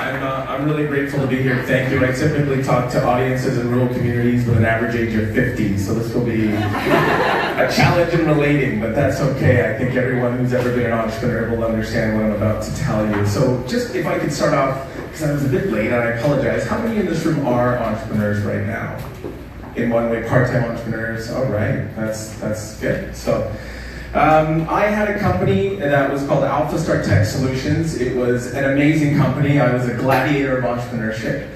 I'm really grateful to be here. Thank you. I typically talk to audiences in rural communities with an average age of 50, so this will be a challenge in relating, but that's okay. I think everyone who's ever been an entrepreneur will understand what I'm about to tell you. So just if I could start off, because I was a bit late and I apologize, how many in this room are entrepreneurs right now? In one way, part-time entrepreneurs? All right, that's good. So. I had a company that was called Alpha Star Tech Solutions. It was an amazing company. I was a gladiator of entrepreneurship.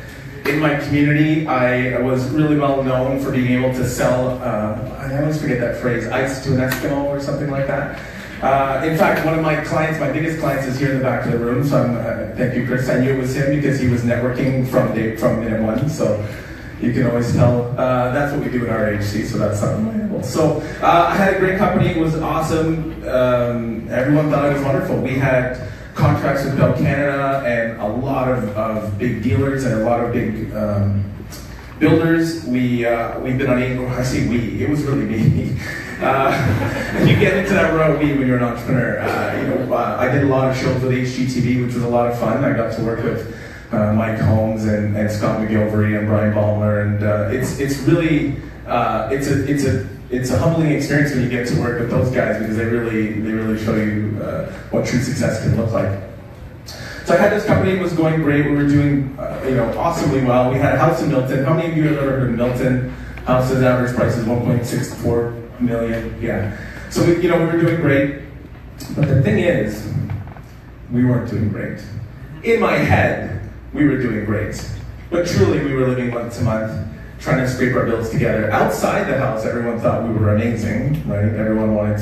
In my community, I was really well known for being able to sell, I always forget that phrase, ice to an Eskimo or something like that. In fact, one of my clients, my biggest clients, is here in the back of the room, so thank you, Chris. I knew it was him because he was networking from minute one, so you can always tell. That's what we do in our RHC, so that's undeniable. So I had a great company. It was awesome. Everyone thought it was wonderful. We had contracts with Bell Canada and a lot of big dealers and a lot of big builders. We've been on I say we. It was really me. You get into that row when you're an entrepreneur. I did a lot of shows with HGTV, which was a lot of fun. I got to work with Mike Holmes and Scott McGilvery and Brian Ballmer, and it's really it's a humbling experience when you get to work with those guys, because they really show you what true success can look like. So I had this company. It was going great. We were doing awesomely well. We had a house in Milton. How many of you have ever heard of Milton? House's average price is 1.64 million. Yeah. So we were doing great, but the thing is, we weren't doing great. In my head, we were doing great, but truly we were living month to month, trying to scrape our bills together. Outside the house, everyone thought we were amazing, right? Everyone wanted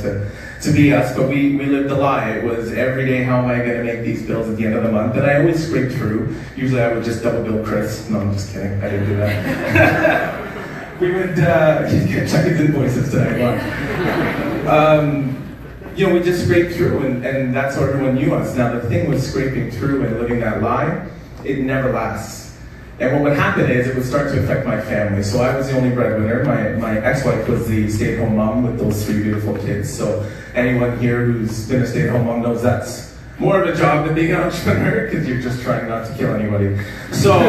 to be us, but we lived a lie. It was every day, how am I going to make these bills at the end of the month? And I always scraped through. Usually I would just double bill Chris. No, I'm just kidding. I didn't do that. We would check his invoices today. We just scraped through, and that's how everyone knew us. Now the thing with scraping through and living that lie, it never lasts. And what would happen is it would start to affect my family. So I was the only breadwinner. My ex-wife was the stay-at-home mom with those 3 beautiful kids. So anyone here who's been a stay-at-home mom knows that's more of a job than being an entrepreneur, because you're just trying not to kill anybody. So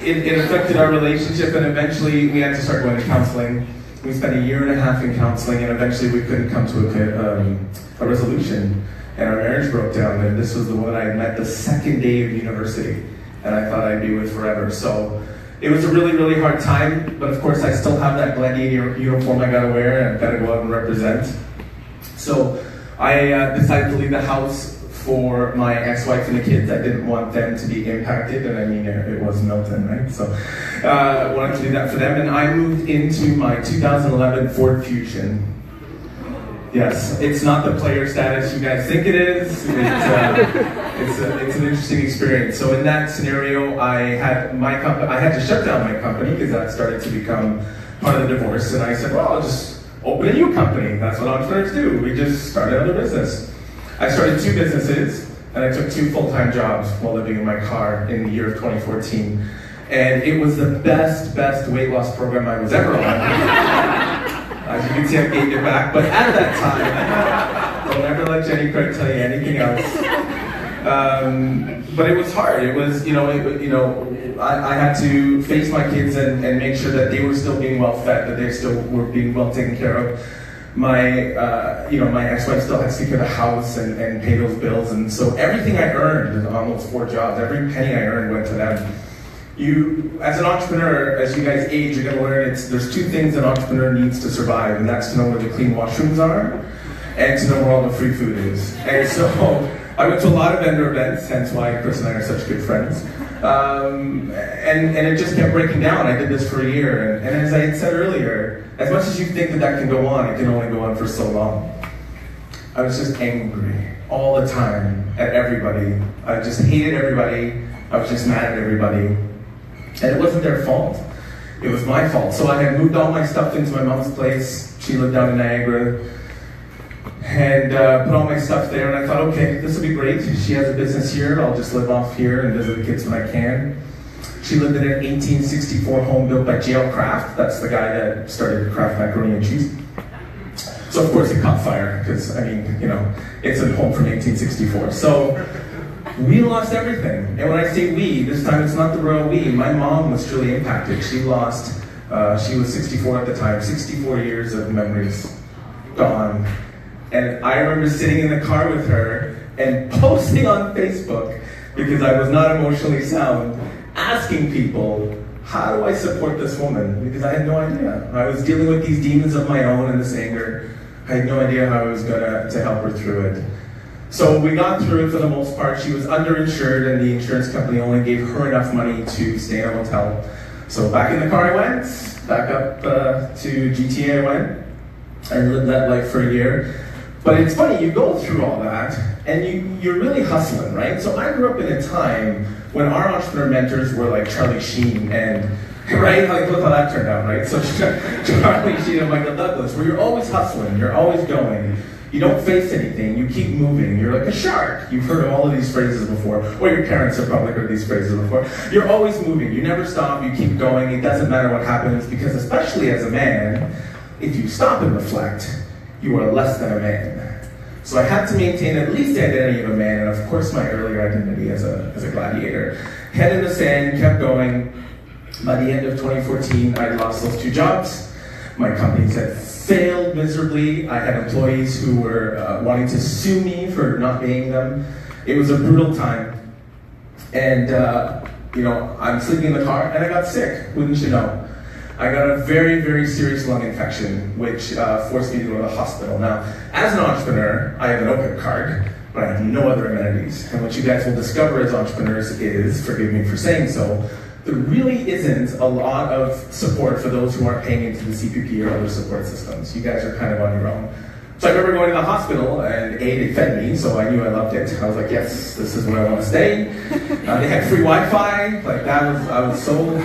it affected our relationship, and eventually we had to start going to counseling. We spent 1.5 years in counseling, and eventually we couldn't come to a resolution, and our marriage broke down. And this was the woman I had met the second day of university, and I thought I'd be with forever. So it was a really, really hard time, but of course I still have that gladiator uniform I gotta wear, and I've gotta go out and represent. So I decided to leave the house for my ex-wife and the kids. I didn't want them to be impacted, and I mean, it was Milton, right? So I wanted to do that for them, and I moved into my 2011 Ford Fusion. Yes, it's not the player status you guys think it is. It's an interesting experience. So in that scenario, I had to shut down my company because that started to become part of the divorce, and I said, well, I'll just open a new company. That's what entrepreneurs do. We just started another business. I started 2 businesses, and I took 2 full-time jobs while living in my car in the year of 2014. And it was the best weight loss program I was ever on. As you can see, I gained it back, but at that time, don't ever let Jenny Craig tell you anything else. But it was hard. It was, I had to face my kids and make sure that they were still being well fed, that they still were being well taken care of. My ex-wife still had to take care of the house and pay those bills, and so everything I earned, almost 4 jobs, every penny I earned went to them. As an entrepreneur, as you guys age, you're gonna learn there's 2 things an entrepreneur needs to survive, and that's to know where the clean washrooms are, and to know where all the free food is. And so I went to a lot of vendor events, hence why Chris and I are such good friends. And it just kept breaking down. I did this for a year, and as I had said earlier, as much as you think that can go on, it can only go on for so long. I was just angry all the time at everybody. I just hated everybody. I was just mad at everybody. And it wasn't their fault. It was my fault. So I had moved all my stuff into my mom's place. She lived down in Niagara. And put all my stuff there, and I thought, okay, this will be great. She has a business here. I'll just live off here and visit the kids when I can. She lived in an 1864 home built by J.L. Kraft. That's the guy that started Kraft macaroni and cheese. So of course it caught fire, because, I mean, it's a home from 1864. So we lost everything. And when I say we, this time it's not the royal we. My mom was truly impacted. She lost, she was 64 at the time, 64 years of memories gone. And I remember sitting in the car with her and posting on Facebook, because I was not emotionally sound, asking people, how do I support this woman? Because I had no idea. I was dealing with these demons of my own and this anger. I had no idea how I was going to help her through it. So we got through it for the most part. She was underinsured, and the insurance company only gave her enough money to stay in a hotel. So back in the car I went, back up to GTA I went, and lived that life for a year. But it's funny, you go through all that, and you're really hustling, right? So I grew up in a time when our entrepreneur mentors were like Charlie Sheen and, right? Like, look how that turned out, right? So Charlie Sheen and Michael Douglas, where you're always hustling, you're always going. You don't face anything, you keep moving. You're like a shark. You've heard of all of these phrases before, or your parents have probably heard these phrases before. You're always moving, you never stop, you keep going. It doesn't matter what happens, because especially as a man, if you stop and reflect, you are less than a man. So I had to maintain at least the identity of a man, and of course my earlier identity as a gladiator. Head in the sand, kept going. By the end of 2014, I lost those 2 jobs. My companies had failed miserably. I had employees who were wanting to sue me for not paying them. It was a brutal time. And I'm sleeping in the car, and I got sick, wouldn't you know? I got a very, very serious lung infection, which forced me to go to the hospital. Now, as an entrepreneur, I have an OPIP card, but I have no other amenities. And what you guys will discover as entrepreneurs is, forgive me for saying so, there really isn't a lot of support for those who aren't paying into the CPP or other support systems. You guys are kind of on your own. So I remember going to the hospital, and they fed me, so I knew I loved it. I was like, yes, this is where I want to stay. They had free Wi-Fi, like I was sold.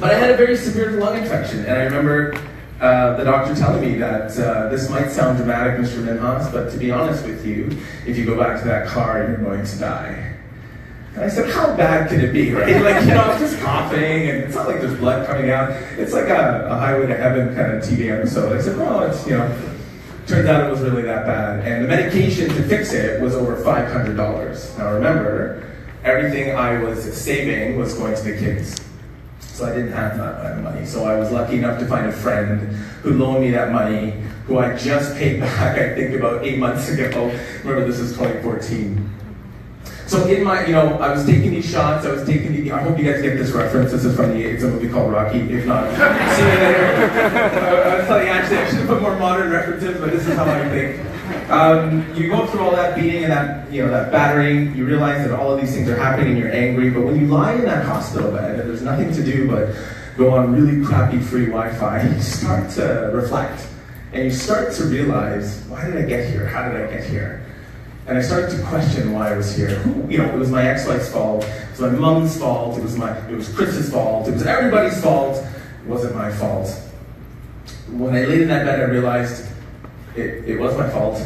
But I had a very severe lung infection, and I remember the doctor telling me that this might sound dramatic, Mr. Minhas, but to be honest with you, if you go back to that car, you're going to die. And I said, how bad could it be, right? Like, I'm just coughing, and it's not like there's blood coming out. It's like a Highway to Heaven kind of TV episode. I said, no, it's, turns out it was really that bad. And the medication to fix it was over $500. Now remember, everything I was saving was going to the kids. So I didn't have that kind of money. So I was lucky enough to find a friend who loaned me that money, who I just paid back, I think about 8 months ago. Remember, this is 2014. So in my, I was taking these shots, I hope you guys get this reference. This is from it's a movie called Rocky. If not, see you later. I was telling you, actually, I should have put more modern references, but this is how I think. You go through all that beating and that battering, you realize that all of these things are happening and you're angry, but when you lie in that hospital bed and there's nothing to do but go on really crappy free Wi-Fi, you start to reflect. And you start to realize, why did I get here? How did I get here? And I started to question why I was here. It was my ex-wife's fault, it was my mom's fault, it was Chris's fault, it was everybody's fault, it wasn't my fault. When I laid in that bed, I realized it was my fault,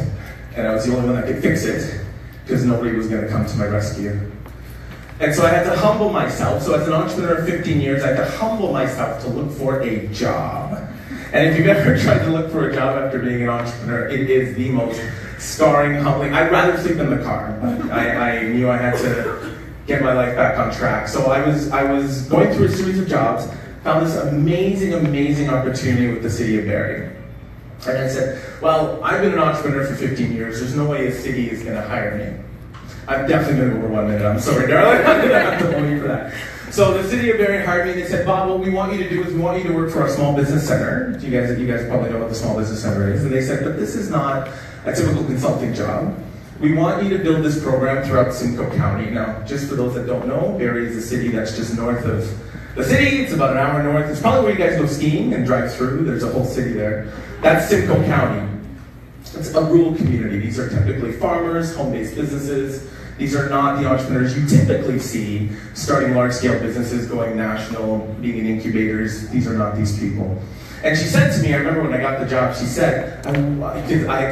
and I was the only one that could fix it, because nobody was going to come to my rescue. And so I had to humble myself. So as an entrepreneur of 15 years, I had to humble myself to look for a job. And if you've ever tried to look for a job after being an entrepreneur, it is the most scarring, humbling. I'd rather sleep in the car, but I knew I had to get my life back on track. So I was going through a series of jobs, found this amazing, amazing opportunity with the city of Barrie. And I said, well, I've been an entrepreneur for 15 years. There's no way a city is going to hire me. I'm definitely going to go over 1 minute. I'm sorry, darling. I'm going to have to hold you for that. So the city of Barrie hired me, and they said, Bob, what we want you to do is we want you to work for our small business center. You guys probably know what the small business center is. And they said, but this is not a typical consulting job. We want you to build this program throughout Simcoe County. Now, just for those that don't know, Barrie is a city that's just north of the city. It's about an hour north. It's probably where you guys go skiing and drive through. There's a whole city there. That's Simcoe County. It's a rural community. These are typically farmers, home-based businesses. These are not the entrepreneurs you typically see starting large-scale businesses, going national, being in incubators. These are not these people. And she said to me, I remember when I got the job, she said, I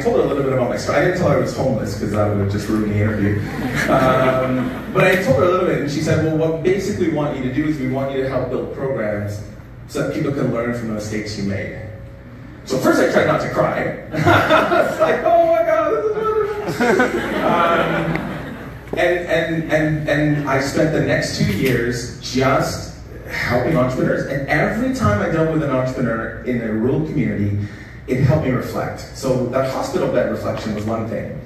told her a little bit about my story. I didn't tell her I was homeless because that would have just ruined the interview. But I told her a little bit, and she said, well, what we basically want you to do is we want you to help build programs so that people can learn from the mistakes you made. So first I tried not to cry. I was like, oh my God, this is wonderful. And I spent the next 2 years just helping entrepreneurs. And every time I dealt with an entrepreneur in a rural community, it helped me reflect. So that hospital bed reflection was one thing.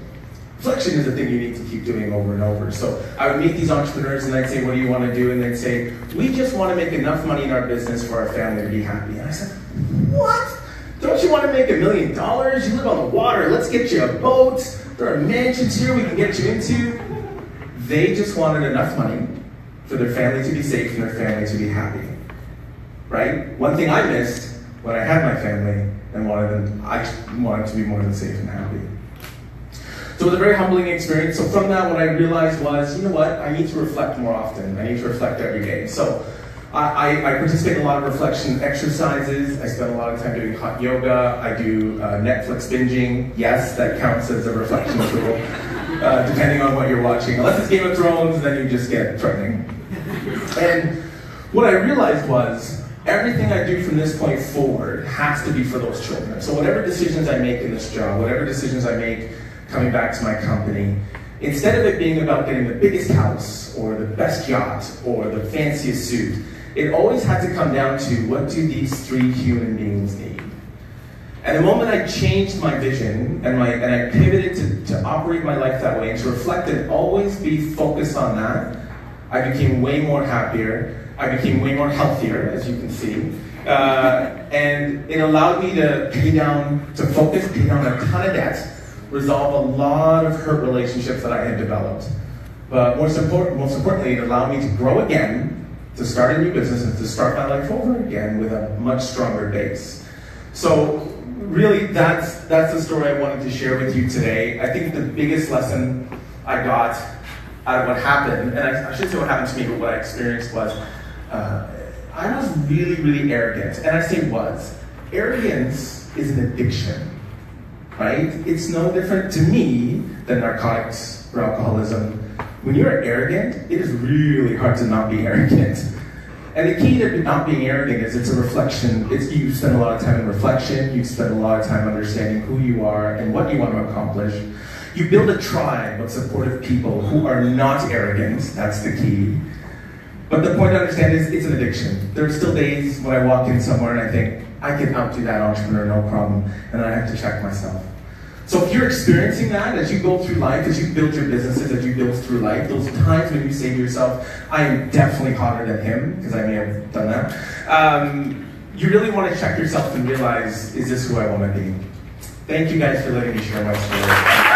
Reflection is a thing you need to keep doing over and over. So I would meet these entrepreneurs and I'd say, what do you want to do? And they'd say, we just want to make enough money in our business for our family to be happy. And I said, what? Don't you want to make $1 million? You live on the water. Let's get you a boat. There are mansions here we can get you into. They just wanted enough money for their family to be safe and their family to be happy. Right? One thing I missed when I had my family and I wanted to be more than safe and happy. So it was a very humbling experience. So from that, what I realized was, you know what? I need to reflect more often. I need to reflect every day. So I participate in a lot of reflection exercises. I spend a lot of time doing hot yoga. I do Netflix binging. Yes, that counts as a reflection tool, depending on what you're watching. Unless it's Game of Thrones, then you just get trending. And what I realized was, everything I do from this point forward has to be for those children. So whatever decisions I make in this job, whatever decisions I make coming back to my company, instead of it being about getting the biggest house or the best yacht or the fanciest suit, it always had to come down to, what do these 3 human beings need? And the moment I changed my vision and I pivoted to operate my life that way and to reflect and always be focused on that, I became way more happier. I became way more healthier, as you can see. And it allowed me to pay down a ton of debt, resolve a lot of hurt relationships that I had developed. But most importantly, it allowed me to grow again, to start a new business, and to start my life over again with a much stronger base. So really, that's the story I wanted to share with you today. I think the biggest lesson I got out of what happened, and I shouldn't say what happened to me, but what I experienced was, I was really, really arrogant. And I say was. Arrogance is an addiction. Right? It's no different to me than narcotics or alcoholism. When you're arrogant, it is really hard to not be arrogant. And the key to not being arrogant is it's a reflection. You spend a lot of time in reflection, you spend a lot of time understanding who you are and what you want to accomplish. You build a tribe of supportive people who are not arrogant, that's the key. But the point to understand is it's an addiction. There are still days when I walk in somewhere and I think, I can outdo that entrepreneur, no problem, and I have to check myself. So if you're experiencing that as you go through life, as you build your businesses, as you build through life, those times when you say to yourself, I am definitely hotter than him, because I may have done that, you really want to check yourself and realize, is this who I want to be? Thank you guys for letting me share my story.